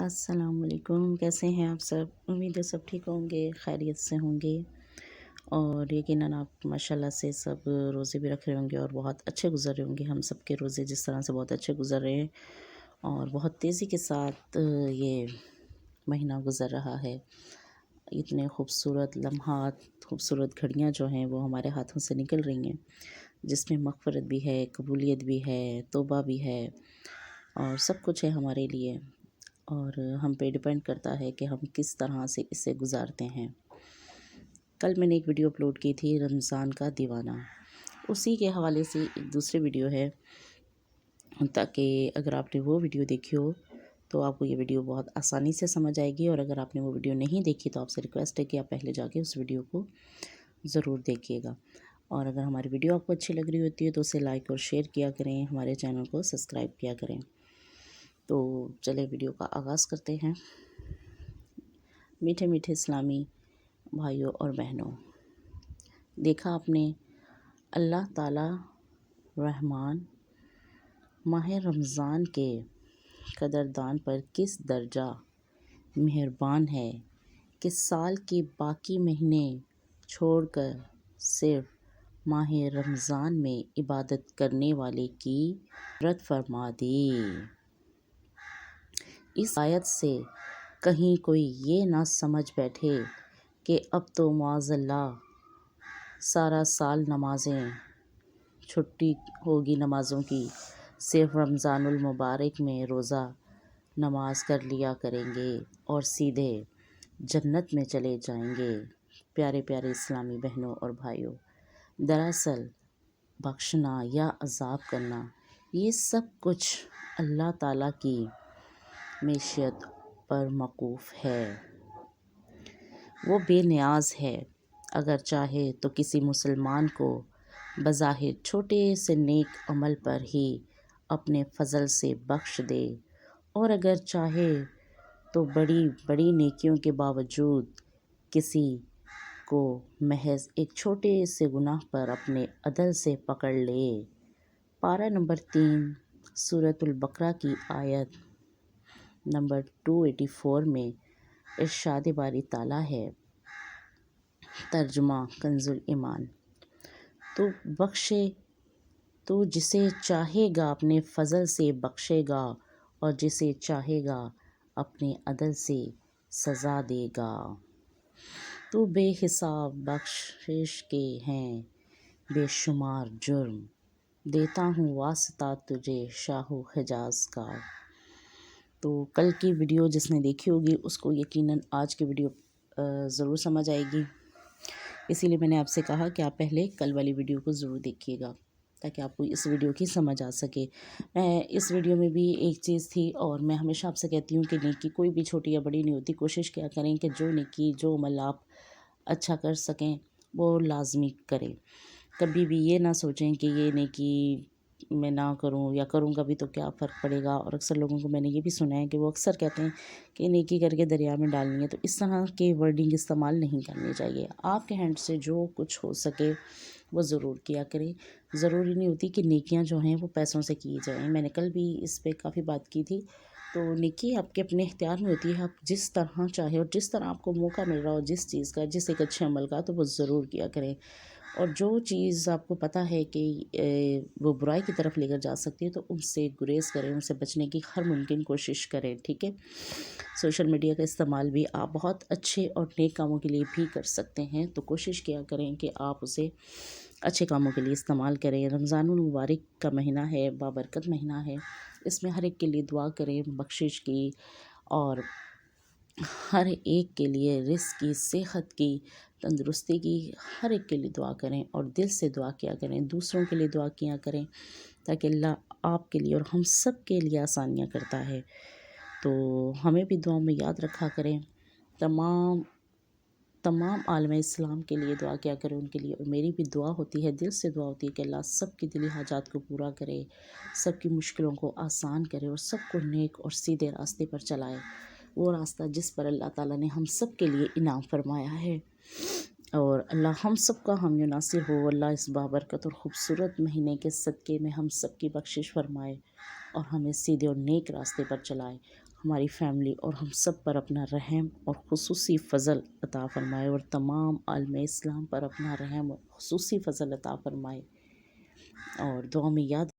السلام علیکم، کیسے ہیں آپ سب؟ امید ہے سب ٹھیک ہوں گے، خیریت سے ہوں گے، اور یقیناً آپ ماشاءاللہ سے سب روزے بھی رکھ رہے ہوں گے اور بہت اچھے گزر رہے ہوں گے۔ ہم سب کے روزے جس طرح سے بہت اچھے گزر رہے ہیں اور بہت تیزی کے ساتھ یہ مہینہ گزر رہا ہے۔ اتنے خوبصورت لمحات، خوبصورت گھڑیاں جو ہیں وہ ہمارے ہاتھوں سے نکل رہی ہیں، جس میں مغفرت بھی ہے، قبولیت بھی ہے، توبہ بھی ہے، اور سب کچھ ہے ہمارے لیے، اور ہم پہ ڈیپینڈ کرتا ہے کہ ہم کس طرح سے اسے گزارتے ہیں۔ کل میں نے ایک ویڈیو اپلوڈ کی تھی، رمضان کا دیوانہ، اسی کے حوالے سے ایک دوسری ویڈیو ہے، تاکہ اگر آپ نے وہ ویڈیو دیکھی ہو تو آپ کو یہ ویڈیو بہت آسانی سے سمجھ آئے گی، اور اگر آپ نے وہ ویڈیو نہیں دیکھی تو آپ سے ریکویسٹ ہے کہ آپ پہلے جا کے اس ویڈیو کو ضرور دیکھیے گا، اور اگر ہماری ویڈیو آپ کو اچھی لگ رہی ہوتی ہے تو اسے لائک اور شیئر کیا کریں، ہمارے چینل کو سبسکرائب کیا کریں۔ تو چلے ویڈیو کا آغاز کرتے ہیں۔ میٹھے میٹھے اسلامی بھائیوں اور بہنوں، دیکھا آپ نے اللہ تعالی رحمان ماہ رمضان کے قدردان پر کس درجہ مہربان ہے کہ سال کے باقی مہینے چھوڑ کر صرف ماہ رمضان میں عبادت کرنے والے کی مغفرت فرما دی۔ اس آیت سے کہیں کوئی یہ نہ سمجھ بیٹھے کہ اب تو معاذ اللہ سارا سال نمازیں چھٹی ہوگی نمازوں کی، صرف رمضان المبارک میں روزہ نماز کر لیا کریں گے اور سیدھے جنت میں چلے جائیں گے۔ پیارے پیارے اسلامی بہنوں اور بھائیوں، دراصل بخشنا یا عذاب کرنا یہ سب کچھ اللہ تعالیٰ کی مشیت پر موقوف ہے۔ وہ بے نیاز ہے، اگر چاہے تو کسی مسلمان کو بظاہر چھوٹے سے نیک عمل پر ہی اپنے فضل سے بخش دے، اور اگر چاہے تو بڑی بڑی نیکیوں کے باوجود کسی کو محض ایک چھوٹے سے گناہ پر اپنے عدل سے پکڑ لے۔ پارہ نمبر 3 سورۃ البقرہ کی آیت نمبر 284 میں ارشاد باری تعالیٰ ہے، ترجمہ کنز ایمان: تو بخشے، تو جسے چاہے گا اپنے فضل سے بخشے گا اور جسے چاہے گا اپنے عدل سے سزا دے گا۔ تو بے حساب بخشش کے ہیں بے شمار جرم، دیتا ہوں واسطہ تجھے شاہ و حجاز کا۔ تو کل کی ویڈیو جس نے دیکھی ہوگی اس کو یقیناً آج کی ویڈیو ضرور سمجھ آئے گی، اسی لیے میں نے آپ سے کہا کہ آپ پہلے کل والی ویڈیو کو ضرور دیکھیے گا تاکہ آپ کو اس ویڈیو کی سمجھ آ سکے۔ میں اس ویڈیو میں بھی ایک چیز تھی، اور میں ہمیشہ آپ سے کہتی ہوں کہ نیکی کوئی بھی چھوٹی یا بڑی نہیں ہوتی، کوشش کیا کریں کہ جو نیکی جو عمل آپ اچھا کر سکیں وہ لازمی کریں۔ کبھی بھی یہ نہ سوچیں کہ یہ نیکی میں نہ کروں یا کروں گا بھی تو کیا فرق پڑے گا، اور اکثر لوگوں کو میں نے یہ بھی سنا ہے کہ وہ اکثر کہتے ہیں کہ نیکی کر کے دریا میں ڈالنی ہے، تو اس طرح کے ورڈنگ استعمال نہیں کرنی چاہیے۔ آپ کے ہینڈ سے جو کچھ ہو سکے وہ ضرور کیا کریں۔ ضروری نہیں ہوتی کہ نیکیاں جو ہیں وہ پیسوں سے کی جائیں، میں نے کل بھی اس پہ کافی بات کی تھی۔ تو نیکی آپ کے اپنے اختیار میں ہوتی ہے، آپ جس طرح چاہے اور جس طرح آپ کو موقع مل رہا ہو جس چیز کا، جس ایک اچھے عمل کا، تو وہ ضرور کیا کریں، اور جو چیز آپ کو پتہ ہے کہ وہ برائی کی طرف لے کر جا سکتی ہے تو ان سے گریز کریں، ان سے بچنے کی ہر ممکن کوشش کریں، ٹھیک ہے۔ سوشل میڈیا کا استعمال بھی آپ بہت اچھے اور نیک کاموں کے لیے بھی کر سکتے ہیں، تو کوشش کیا کریں کہ آپ اسے اچھے کاموں کے لیے استعمال کریں۔ رمضان المبارک کا مہینہ ہے، بابرکت مہینہ ہے، اس میں ہر ایک کے لیے دعا کریں بخشش کی، اور ہر ایک کے لیے رزق کی، صحت کی، تندرستی کی، ہر ایک کے لیے دعا کریں، اور دل سے دعا کیا کریں، دوسروں کے لیے دعا کیا کریں تاکہ اللہ آپ کے لیے اور ہم سب کے لیے آسانیاں کرتا ہے۔ تو ہمیں بھی دعاؤں میں یاد رکھا کریں، تمام عالم اسلام کے لیے دعا کیا کریں ان کے لیے، اور میری بھی دعا ہوتی ہے، دل سے دعا ہوتی ہے کہ اللہ سب کی دلی حاجات کو پورا کرے، سب کی مشکلوں کو آسان کرے، اور سب کو نیک اور سیدھے راستے پر چلائے، وہ راستہ جس پر اللہ تعالیٰ نے ہم سب کے لیے انعام فرمایا ہے، اور اللہ ہم سب کا حامی و ناصر ہو۔ اللہ اس بابرکت اور خوبصورت مہینے کے صدقے میں ہم سب کی بخشش فرمائے اور ہمیں سیدھے اور نیک راستے پر چلائے۔ ہماری فیملی اور ہم سب پر اپنا رحم اور خصوصی فضل عطا فرمائے، اور تمام عالم اسلام پر اپنا رحم اور خصوصی فضل عطا فرمائے، اور دعا میں یاد